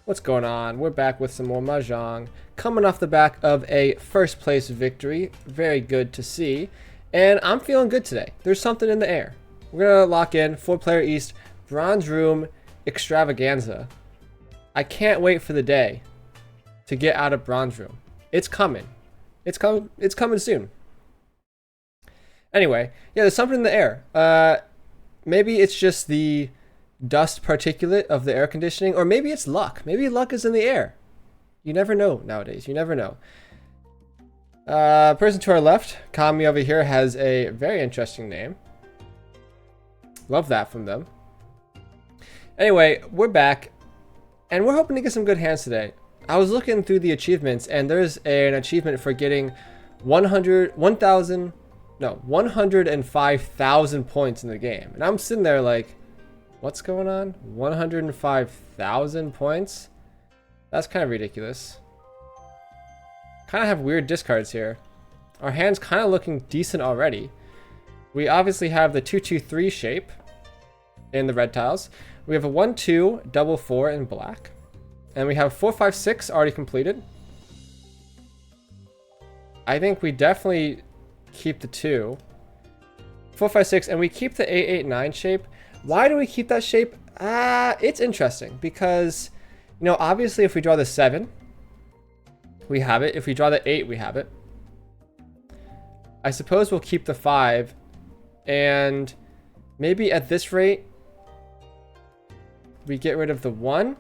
What's going on? We're back with some more Mahjong. Coming off the back of a first place victory. Very good to see. And I'm feeling good today. There's something in the air. We're going to lock in 4-player East Bronze Room Extravaganza. I can't wait for the day to get out of Bronze Room. It's coming. It's coming soon. Anyway, yeah, there's something in the air. Maybe it's just the dust particulate of the air conditioning, or maybe it's luck. Maybe luck is in the air. You never know nowadays. You never know. Person to our left, Kami over here, has a very interesting name. Love that from them. Anyway, we're back, and we're hoping to get some good hands today. I was looking through the achievements, and there's an achievement for getting 105,000 points in the game. And I'm sitting there like, what's going on? 105,000 points? That's kind of ridiculous. Kind of have weird discards here. Our hand's kind of looking decent already. We obviously have the 2-2-3 shape in the red tiles. We have a 1-2 double 4 in black. And we have 4-5-6 already completed. I think we definitely keep the 2. 4-5-6, and we keep the 8-8-9 shape. Why do we keep that shape? It's interesting because, you know, obviously if we draw the 7, we have it. If we draw the 8, we have it. I suppose we'll keep the 5, and maybe at this rate, we get rid of the 1,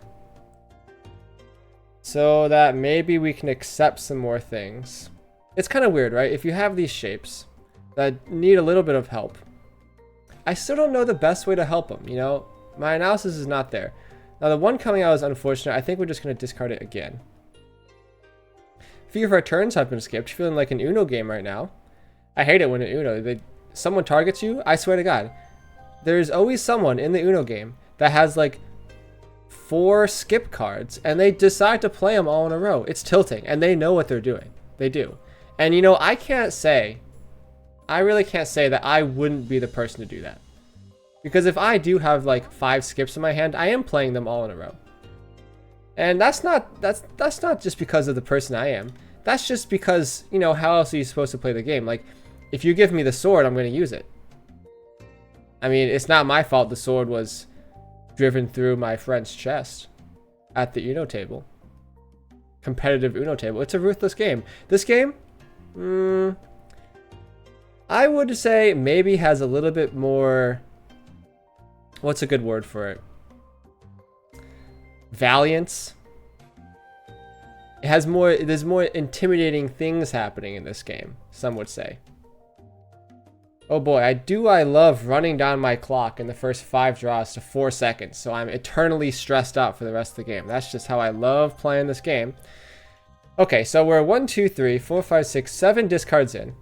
so that maybe we can accept some more things. It's kind of weird, right? If you have these shapes that need a little bit of help, I still don't know the best way to help them, you know? My analysis is not there. Now, the 1 coming out is unfortunate. I think we're just going to discard it again. A few of our turns have been skipped. Feeling like an Uno game right now. I hate it when in Uno, someone targets you. I swear to God. There's always someone in the Uno game that has like 4 skip cards, and they decide to play them all in a row. It's tilting, and they know what they're doing. They do. And, you know, I really can't say that I wouldn't be the person to do that. Because if I do have like 5 skips in my hand, I am playing them all in a row. And that's not just because of the person I am. That's just because, you know, how else are you supposed to play the game? Like, if you give me the sword, I'm going to use it. I mean, it's not my fault the sword was driven through my friend's chest at the Uno table. Competitive Uno table. It's a ruthless game. This game, I would say maybe has a little bit more, what's a good word for it? Valiance. It has more, there's more intimidating things happening in this game, some would say. Oh boy, I love running down my clock in the first 5 draws to 4 seconds, so I'm eternally stressed out for the rest of the game. That's just how I love playing this game. Okay, so we're 1, 2, 3, 4, 5, 6, 7 discards in.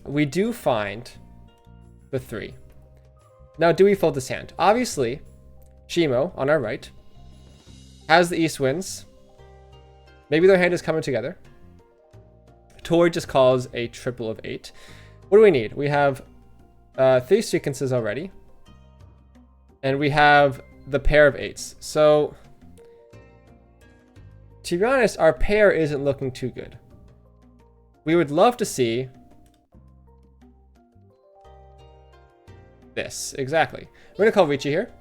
We do find the 3. Now, do we fold this hand? Obviously, Shimo, on our right, has the East Winds. Maybe their hand is coming together. Tori just calls a triple of 8. What do we need? We have 3 sequences already. And we have the pair of 8s. So, to be honest, our pair isn't looking too good. We would love to see this, exactly. We're gonna call Ricci here.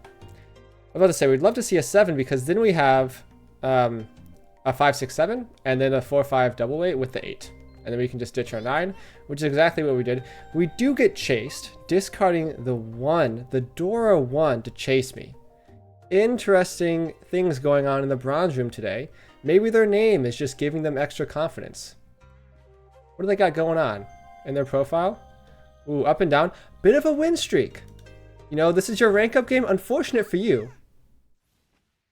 I'm about to say we'd love to see a 7 because then we have a 5, 6, 7, and then a 4, 5 double 8 with the 8, and then we can just ditch our 9, which is exactly what we did. We do get chased, discarding the 1, the Dora 1 to chase me. Interesting things going on in the Bronze Room today. Maybe their name is just giving them extra confidence. What do they got going on in their profile? Ooh, up and down. Bit of a win streak. You know, this is your rank up game. Unfortunate for you.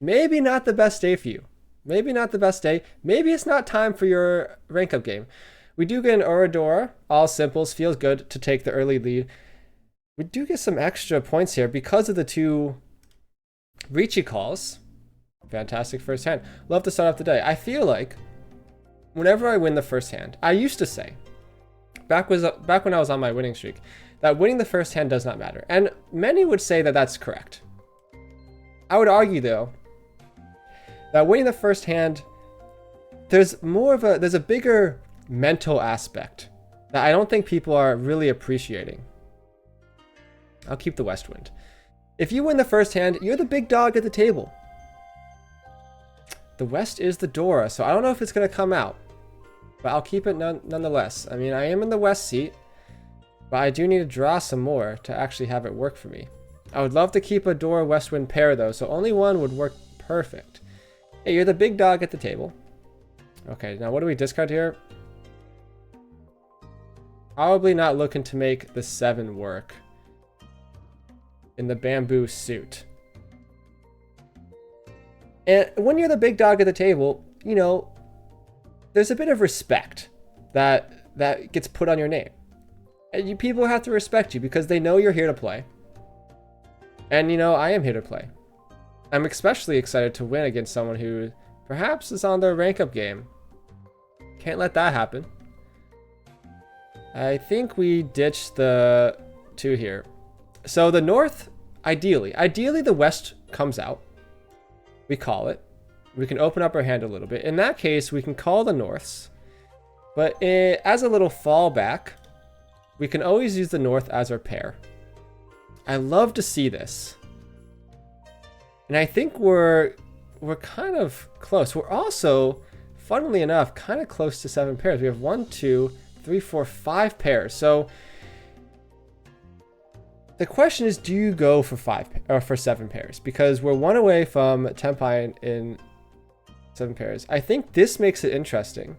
Maybe not the best day for you. Maybe not the best day. Maybe it's not time for your rank up game. We do get an Oradora. All simples. Feels good to take the early lead. We do get some extra points here because of the 2 Ricci calls. Fantastic first hand. Love to start off the day. I feel like whenever I win the first hand, I used to say, back when I was on my winning streak, that winning the first hand does not matter. And many would say that that's correct. I would argue, though, that winning the first hand, there's a bigger mental aspect that I don't think people are really appreciating. I'll keep the West Wind. If you win the first hand, you're the big dog at the table. The West is the Dora, so I don't know if it's going to come out, but I'll keep it nonetheless. I mean, I am in the West seat, but I do need to draw some more to actually have it work for me. I would love to keep a Dora West Wind pair though, so only one would work perfect. Hey, you're the big dog at the table. Okay, now what do we discard here? Probably not looking to make the 7 work in the bamboo suit. And when you're the big dog at the table, you know, there's a bit of respect that gets put on your name. And people have to respect you because they know you're here to play. And, you know, I am here to play. I'm especially excited to win against someone who perhaps is on their rank up game. Can't let that happen. I think we ditched the 2 here. So the North, ideally the West comes out. We call it. We can open up our hand a little bit. In that case, we can call the Norths. But as a little fallback, we can always use the North as our pair. I love to see this. And I think we're kind of close. We're also, funnily enough, kind of close to 7 pairs. We have 1, 2, 3, 4, 5 pairs. So the question is, do you go for 5 or for 7 pairs? Because we're 1 away from Tenpai in 7 pairs. I think this makes it interesting.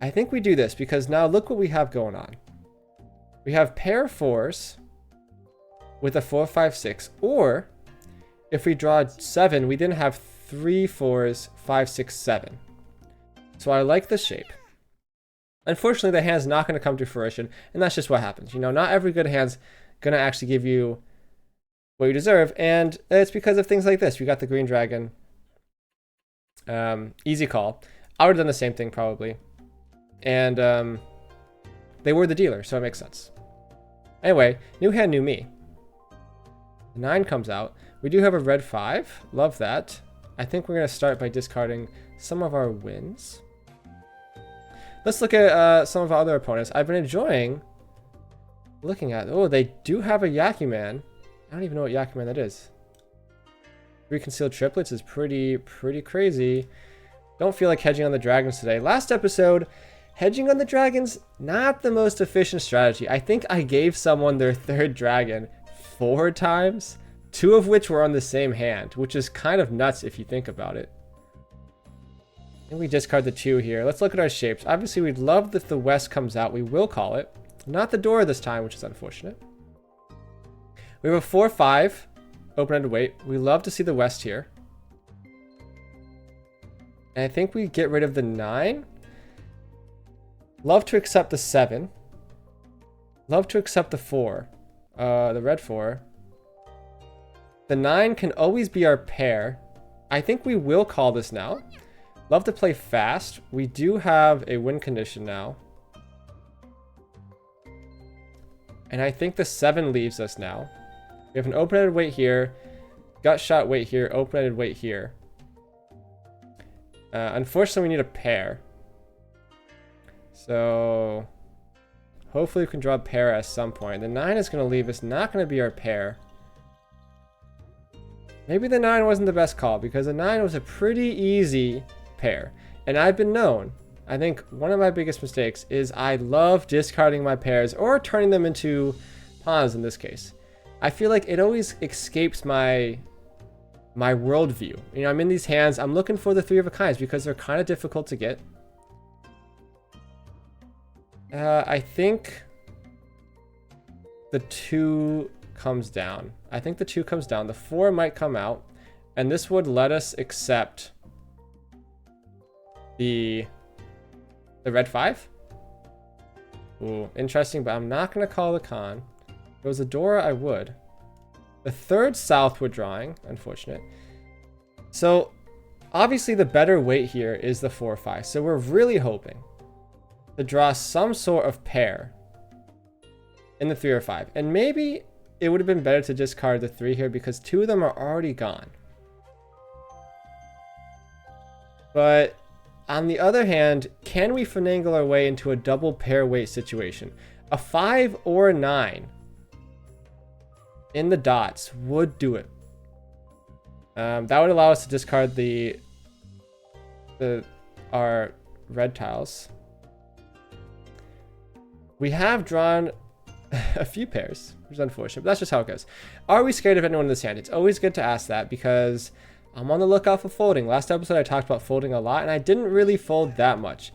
I think we do this because now look what we have going on. We have pair 4s with a 4, 5, 6, or if we draw 7, we then have 3 4s, 5, 6, 7. So I like the shape. Unfortunately, the hand's not going to come to fruition, and that's just what happens. You know, not every good hand's going to actually give you what you deserve, and it's because of things like this. We got the green dragon. Easy call. I would have done the same thing probably. And they were the dealer, so it makes sense. Anyway, new hand, new me. 9 comes out. We do have a red 5. Love that. I think we're going to start by discarding some of our wins. Let's look at some of our other opponents. I've been enjoying looking at... Oh, they do have a Yakuman. I don't even know what Yakuman that is. 3 concealed triplets is pretty crazy. Don't feel like hedging on the dragons today. Last episode, hedging on the dragons, not the most efficient strategy. I think I gave someone their 3rd dragon 4 times, 2 of which were on the same hand, which is kind of nuts if you think about it. And we discard the 2 here. Let's look at our shapes. Obviously, we'd love if the West comes out. We will call it. Not the Dora this time, which is unfortunate. We have a 4, 5, open-ended weight. We love to see the West here. And I think we get rid of the 9. Love to accept the 7. Love to accept the 4. The red 4. The 9 can always be our pair. I think we will call this now. Love to play fast. We do have a win condition now. And I think the 7 leaves us now. We have an open-ended weight here. Gut shot weight here. Open-ended weight here. Unfortunately, we need a pair. So hopefully we can draw a pair at some point. The 9 is going to leave us. Not going to be our pair. Maybe the 9 wasn't the best call because the 9 was a pretty easy pair. And I've been known, I think one of my biggest mistakes is I love discarding my pairs or turning them into pawns in this case. I feel like it always escapes my worldview. You know, I'm in these hands, I'm looking for the 3 of a kinds because they're kind of difficult to get. I think the 2 comes down. I think the 2 comes down. The 4 might come out, and this would let us accept the red 5. Ooh, interesting, but I'm not going to call the con. If it was a Dora, I would. The 3rd southward drawing, unfortunate. So obviously the better weight here is the 4 5. So we're really hoping to draw some sort of pair in the 3 or 5. And maybe it would have been better to discard the 3 here because 2 of them are already gone. But on the other hand, can we finagle our way into a double pair weight situation? A 5 or a 9 in the dots would do it. That would allow us to discard our red tiles. We have drawn a few pairs, which is unfortunate, but that's just how it goes. Are we scared of anyone in this hand? It's always good to ask that because I'm on the lookout for folding. Last episode I talked about folding a lot, and I didn't really fold that much.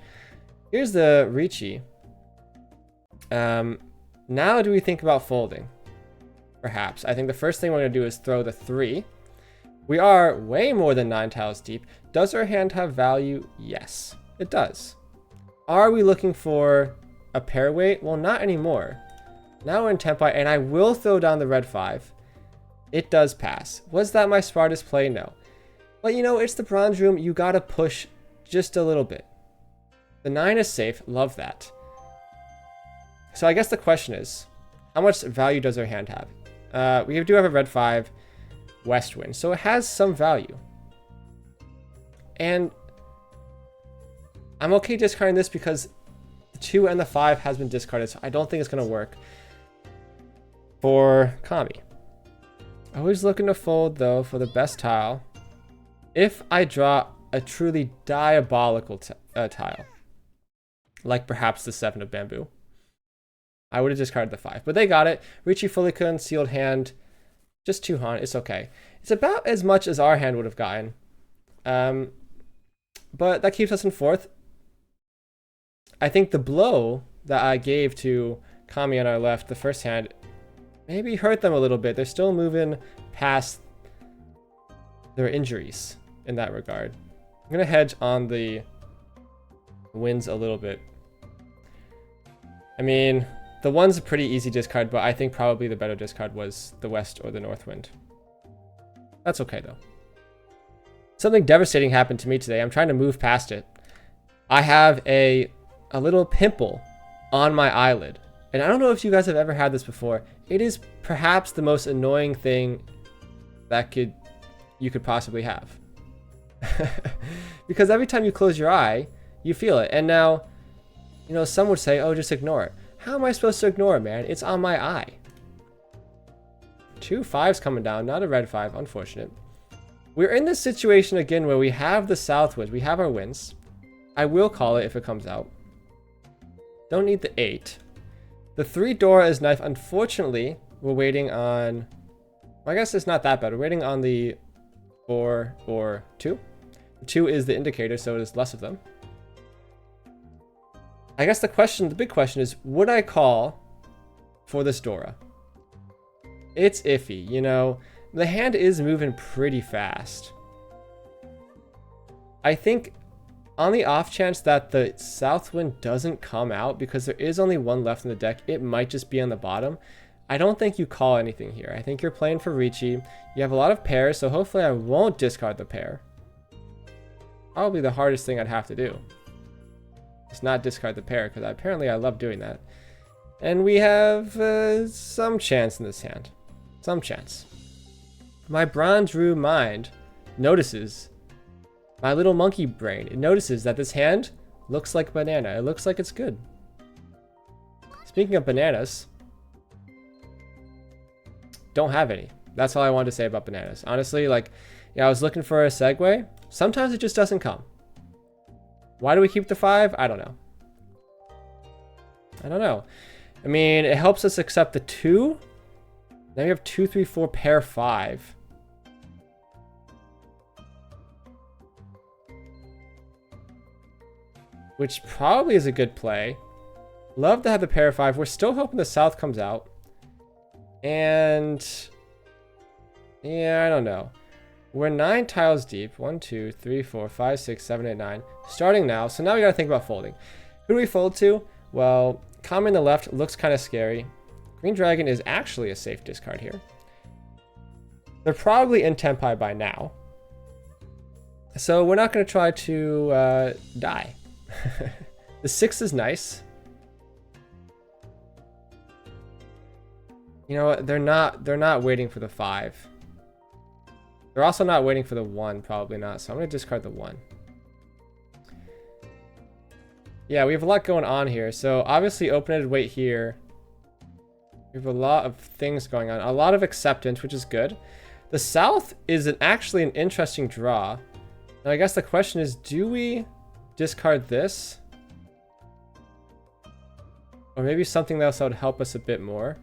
Here's the Ricci. Now do we think about folding? Perhaps. I think the first thing we're going to do is throw the 3. We are way more than 9 tiles deep. Does our hand have value? Yes, it does. Are we looking for a pair weight? Well, not anymore. Now we're in Tempai, and I will throw down the red 5. It does pass. Was that my smartest play? No. But you know, it's the bronze room. You gotta push just a little bit. The 9 is safe. Love that. So I guess the question is, how much value does our hand have? We do have a red 5, west wind, so it has some value. And I'm okay discarding this because the 2 and the 5 has been discarded, so I don't think it's going to work for Kami. Always looking to fold, though, for the best tile. If I draw a truly diabolical tile, like perhaps the 7 of bamboo, I would have discarded the 5. But they got it. Ricci fully concealed hand. Just 2 Han. It's okay. It's about as much as our hand would have gotten. But that keeps us in 4th. I think the blow that I gave to Kami on our left, the first hand, maybe hurt them a little bit. They're still moving past their injuries in that regard. I'm going to hedge on the wins a little bit. I mean, the one's a pretty easy discard, but I think probably the better discard was the west or the north wind. That's okay, though. Something devastating happened to me today. I'm trying to move past it. I have a little pimple on my eyelid. And I don't know if you guys have ever had this before. It is perhaps the most annoying thing that you could possibly have. Because every time you close your eye, you feel it. And now, you know, some would say, oh, just ignore it. How am I supposed to ignore it, man? It's on my eye. 2 5s coming down, not a red 5, unfortunate. We're in this situation again where we have the south wind. We have our winds. I will call it if it comes out. Don't need the 8. The 3 Dora is knife. Unfortunately, we're waiting on... Well, I guess it's not that bad. We're waiting on the 4 or 2. The 2 is the indicator, so it is less of them. I guess the big question is, would I call for this Dora? It's iffy, you know. The hand is moving pretty fast. I think on the off chance that the south wind doesn't come out, because there is only 1 left in the deck, it might just be on the bottom. I don't think you call anything here. I think you're playing for Ricci. You have a lot of pairs, so hopefully I won't discard the pair. Probably the hardest thing I'd have to do. Just not discard the pair, because apparently I love doing that. And we have some chance in this hand. Some chance. My bronze room mind notices, my little monkey brain, it notices that this hand looks like banana. It looks like it's good. Speaking of bananas, don't have any. That's all I wanted to say about bananas. Honestly, like, yeah, I was looking for a segue. Sometimes it just doesn't come. Why do we keep the 5? I don't know. I don't know. I mean, it helps us accept the 2. Now we have 2, 3, 4, pair 5. Which probably is a good play. Love to have the pair 5. We're still hoping the south comes out. And yeah, I don't know. We're 9 tiles deep. 1, 2, 3, 4, 5, 6, 7, 8, 9. Starting now. So now we gotta think about folding. Who do we fold to? Well, Kami on the left looks kind of scary. Green Dragon is actually a safe discard here. They're probably in Tempai by now. So we're not going to try to die. The 6 is nice. You know what? They're not waiting for the 5. They're also not waiting for the 1, probably not. So I'm going to discard the 1. Yeah, we have a lot going on here. So obviously open-ended wait here. We have a lot of things going on. A lot of acceptance, which is good. The South is actually an interesting draw. And I guess the question is, do we discard this? Or maybe something else that would help us a bit more.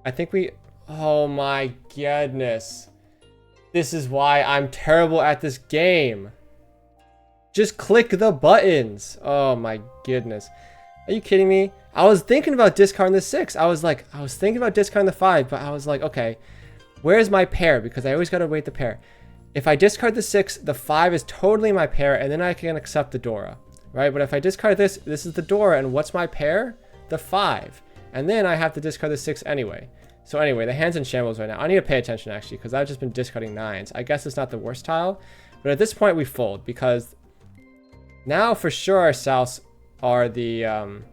I think we... Oh my goodness. This is why I'm terrible at this game. Just click the buttons. Oh my goodness. Are you kidding me? I was thinking about discarding the 6. I was thinking about discarding the 5, but I was like, okay, where's my pair? Because I always gotta wait the pair. If I discard the 6, the 5 is totally my pair, and then I can accept the Dora, right? But if I discard this, this is the Dora, and what's my pair? The 5. And then I have to discard the 6 anyway. So anyway, the hand's in shambles right now. I need to pay attention, actually, because I've just been discarding 9s. I guess it's not the worst tile, but at this point we fold, because now for sure our Souths are the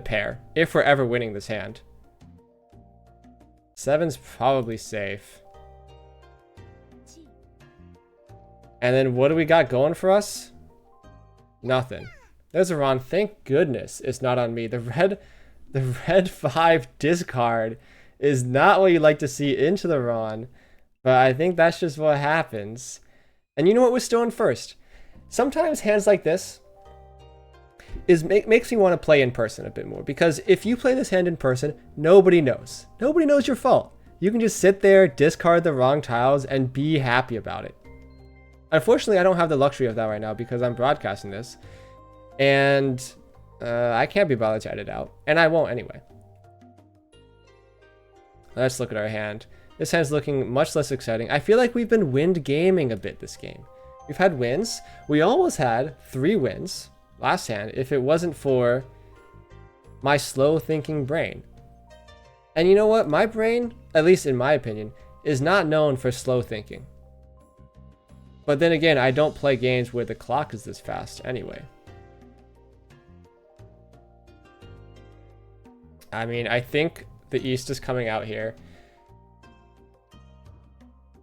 pair, if we're ever winning this hand. 7's probably safe. And then what do we got going for us? Nothing. There's a Ron. Thank goodness it's not on me. The red 5 discard is not what you like to see into the Ron, but I think that's just what happens. And you know what was still in first? Sometimes hands like this makes me want to play in person a bit more, because if you play this hand in person, nobody knows. Nobody knows your fault. You can just sit there, discard the wrong tiles, and be happy about it. Unfortunately, I don't have the luxury of that right now because I'm broadcasting this, and I can't be bothered to edit out, and I won't anyway. Let's look at our hand. This hand's looking much less exciting. I feel like we've been wind gaming a bit this game. We've had wins. We almost had 3 wins last hand if it wasn't for my slow thinking brain. And you know what? My brain, at least in my opinion, is not known for slow thinking. But then again, I don't play games where the clock is this fast anyway. I mean, I think the East is coming out here.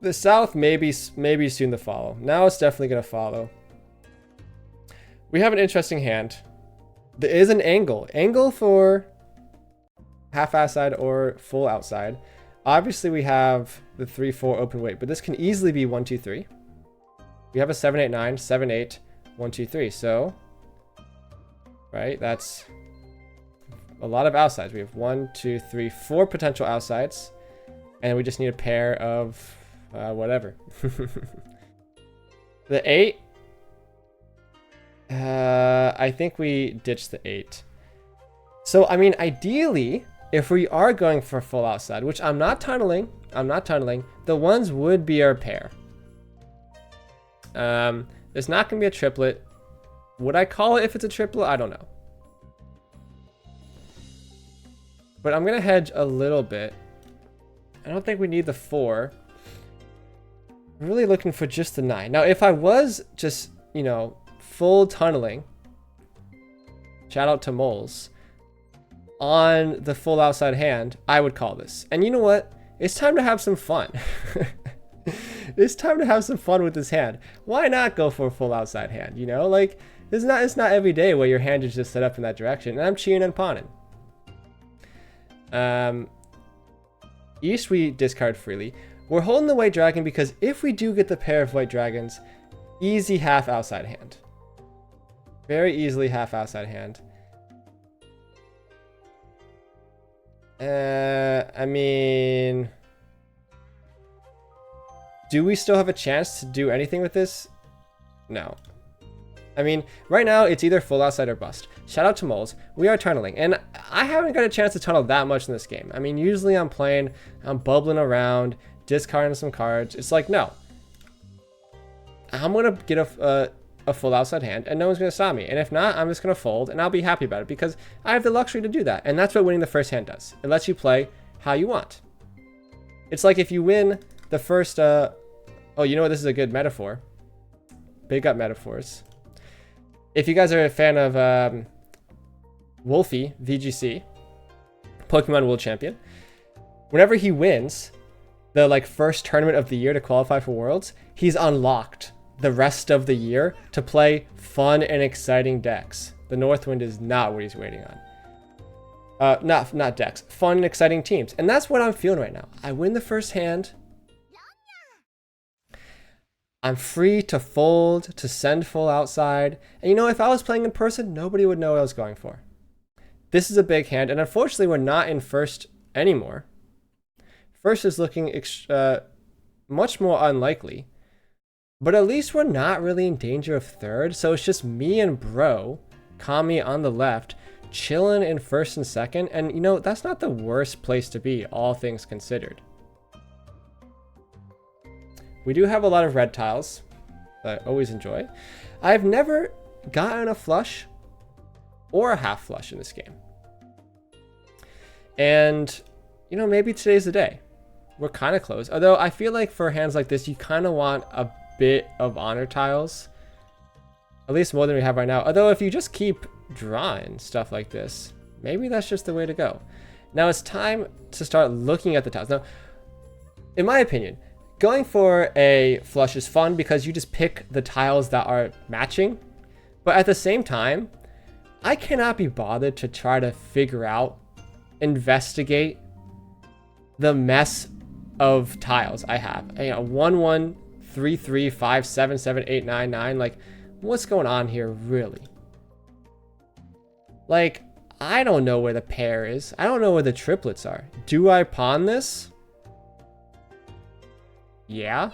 The South maybe soon to follow. Now it's definitely going to follow. We have an interesting hand. There is an angle. Angle for half outside or full outside. Obviously, we have the 3-4 open weight, but this can easily be 1-2-3. We have a 7-8-9, 7-8, 1-2-3. So, right, that's a lot of outsides. We have 1, 2, 3, 4 potential outsides, and we just need a pair of whatever. The 8. I think we ditched the 8. So, I mean, ideally, if we are going for full outside, which I'm not tunneling, the ones would be our pair. There's not going to be a triplet. Would I call it if it's a triplet? I don't know. But I'm going to hedge a little bit. I don't think we need the 4. I'm really looking for just the 9. Now, if I was just, you know, full tunneling, shout out to Moles, on the full outside hand, I would call this. And you know what? It's time to have some fun. It's time to have some fun with this hand. Why not go for a full outside hand? You know, like, it's not every day where your hand is just set up in that direction. And I'm cheating and pawning. East, we discard freely. We're holding the white dragon because if we do get the pair of white dragons, easy half outside hand. Very easily half outside hand. I mean, do we still have a chance to do anything with this? No. I mean, right now it's either full outside or bust. Shout out to Moles. We are tunneling, and I haven't got a chance to tunnel that much in this game. I mean, usually I'm bubbling around, discarding some cards. It's like, no. I'm gonna get a full outside hand, and no one's gonna stop me. And if not, I'm just gonna fold, and I'll be happy about it because I have the luxury to do that. And that's what winning the first hand does. It lets you play how you want. It's like if you win the first, oh, you know what? This is a good metaphor. Big up metaphors. If you guys are a fan of Wolfie, VGC, Pokemon World Champion, whenever he wins the like first tournament of the year to qualify for Worlds, he's unlocked the rest of the year to play fun and exciting decks. The Northwind is not what he's waiting on. Not decks, fun and exciting teams. And that's what I'm feeling right now. I win the first hand. I'm free to fold, to send full outside. And you know, if I was playing in person, nobody would know what I was going for. This is a big hand, and unfortunately we're not in first anymore. First is looking much more unlikely. But at least we're not really in danger of third, so it's just me and bro, Kami on the left, chilling in first and second, and you know, that's not the worst place to be, all things considered. We do have a lot of red tiles that I always enjoy. I've never gotten a flush or a half flush in this game. And, you know, maybe today's the day. We're kind of close. Although I feel like for hands like this, you kind of want a bit of honor tiles. At least more than we have right now. Although if you just keep drawing stuff like this, maybe that's just the way to go. Now it's time to start looking at the tiles. Now, in my opinion, going for a flush is fun because you just pick the tiles that are matching. But at the same time, I cannot be bothered to try to figure out, investigate the mess of tiles I have. You know, 1 1 3 3 5 7 7 8 9 9. Like, what's going on here really? Like, I don't know where the pair is. I don't know where the triplets are. Do I pawn this? Yeah.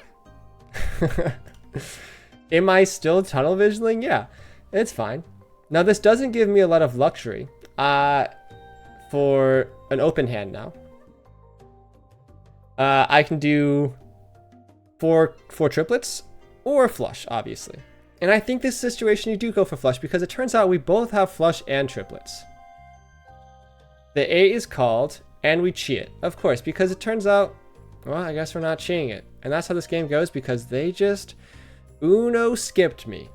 Am I still tunnel visioning? Yeah, it's fine. Now this doesn't give me a lot of luxury for an open hand now. I can do four triplets or flush, obviously. And I think this situation you do go for flush because it turns out we both have flush and triplets. The 8 is called and we cheat, of course, because it turns out, well, I guess we're not cheating it. And that's how this game goes because they just Uno skipped me.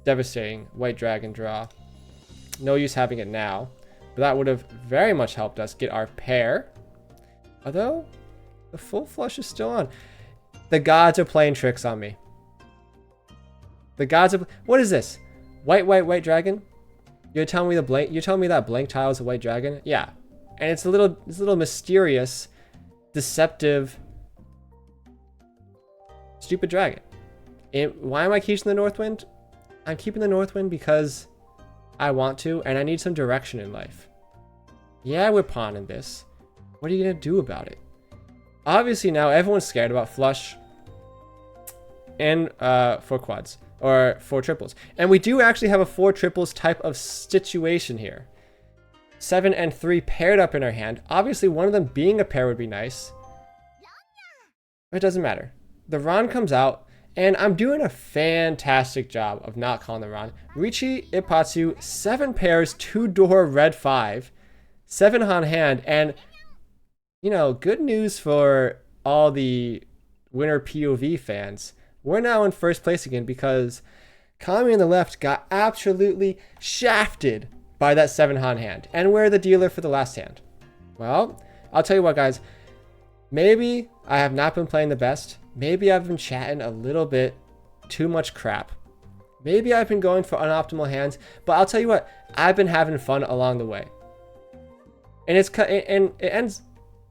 Devastating white dragon draw. No use having it now, but that would have very much helped us get our pair. Although the full flush is still on. The gods are playing tricks on me. The gods are. What is this? White dragon? You're telling me that blank tile is a white dragon? Yeah, and it's a little mysterious, deceptive, stupid dragon. And why am I keeping the Northwind? I'm keeping the Northwind because I want to, and I need some direction in life. Yeah, we're pawning this. What are you gonna do about it? Obviously now everyone's scared about flush and 4 quads or 4 triples, and we do actually have a 4 triples type of situation here. 7 and 3 paired up in our hand. Obviously one of them being a pair would be nice, but it doesn't matter. The Ron comes out, and I'm doing a fantastic job of not calling the Ron. Richi, Ipatsu, 7 pairs, 2-door, red 5, 7 on hand, and you know, good news for all the winner POV fans. We're now in first place again because Kami on the left got absolutely shafted by that 7 on hand. And we're the dealer for the last hand. Well, I'll tell you what, guys. Maybe I have not been playing the best. Maybe I've been chatting a little bit too much crap. Maybe I've been going for unoptimal hands. But I'll tell you what, I've been having fun along the way. And it ends.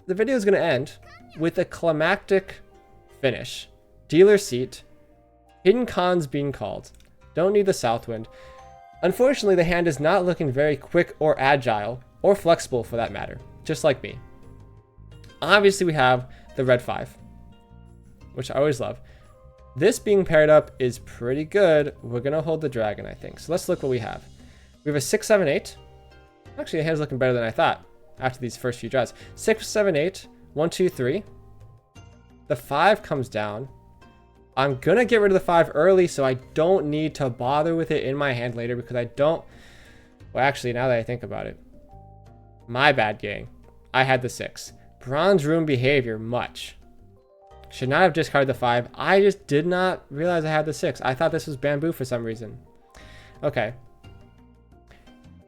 The video is going to end with a climactic finish. Dealer seat. Hidden cons being called. Don't need the Southwind. Unfortunately, the hand is not looking very quick or agile, or flexible for that matter, just like me. Obviously, we have the red 5, which I always love. This being paired up is pretty good. We're going to hold the dragon, I think. So let's look what we have. We have a 6, 7, 8. Actually, the hand's looking better than I thought after these first few draws. 6, 7, 8. 1, 2, 3. The 5 comes down. I'm going to get rid of the 5 early so I don't need to bother with it in my hand later because I don't... Well, actually, now that I think about it. My bad, gang. I had the 6. Bronze Room behavior, much. Should not have discarded the 5. I just did not realize I had the 6. I thought this was bamboo for some reason. Okay.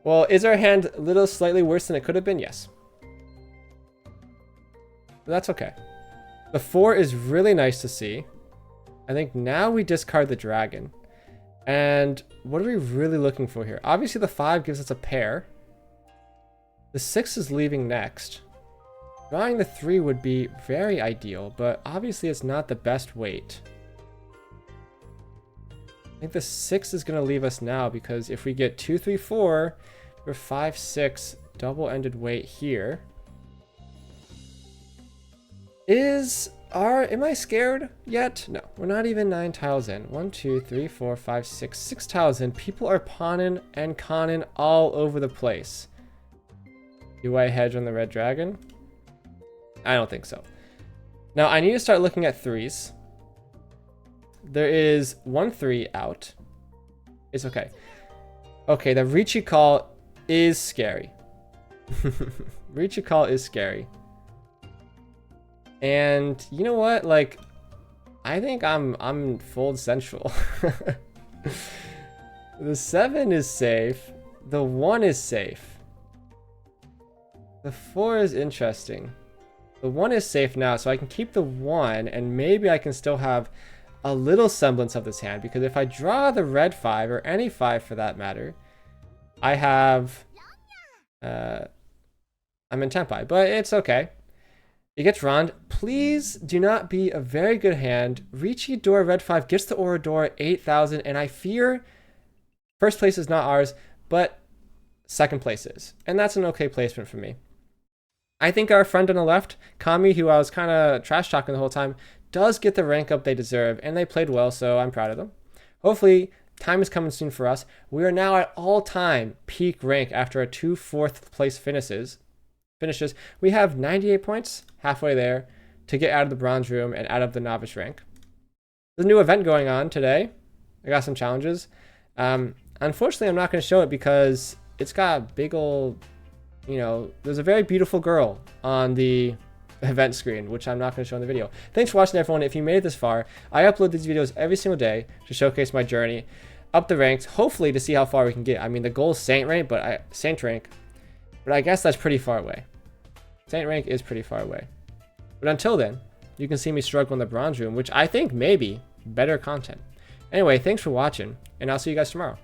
Well, is our hand a little slightly worse than it could have been? Yes. But that's okay. The 4 is really nice to see. I think now we discard the dragon. And what are we really looking for here? Obviously the 5 gives us a pair. The 6 is leaving next. Drawing the 3 would be very ideal, but obviously it's not the best weight. I think the 6 is going to leave us now because if we get 2, 3, 4, we're 5, 6, double-ended weight here. Am I scared yet? No, we're not even 9 tiles in. 1, 2, 3, 4, 5, 6 tiles in. People are pawning and conning all over the place. Do I hedge on the red dragon? I don't think so. Now I need to start looking at 3s. There is 1 3 out. It's okay. Okay, the Ricci call is scary. Ricci call is scary. And you know what? Like, I think I'm fold central. The 7 is safe. The 1 is safe. The 4 is interesting. The 1 is safe now, so I can keep the 1, and maybe I can still have a little semblance of this hand, because if I draw the red 5, or any 5 for that matter, I have... I'm in Tempai, but it's okay. It gets Rond. Please do not be a very good hand. Ricci Door red 5 gets the Orador 8,000, and I fear first place is not ours, but second place is. And that's an okay placement for me. I think our friend on the left, Kami, who I was kind of trash talking the whole time, does get the rank up they deserve, and they played well, so I'm proud of them. Hopefully, time is coming soon for us. We are now at all-time peak rank after our 2 4th place finishes. We have 98 points, halfway there, to get out of the bronze room and out of the novice rank. There's a new event going on today. I got some challenges. Unfortunately, I'm not going to show it because it's got a big old, you know, there's a very beautiful girl on the event screen, which I'm not going to show in the video. Thanks for watching, everyone. If you made it this far, I upload these videos every single day to showcase my journey up the ranks, hopefully to see how far we can get. I mean, the goal is Saint rank, but I guess that's pretty far away. Saint rank is pretty far away. But until then, you can see me struggle in the bronze room, which I think may be better content. Anyway, thanks for watching, and I'll see you guys tomorrow.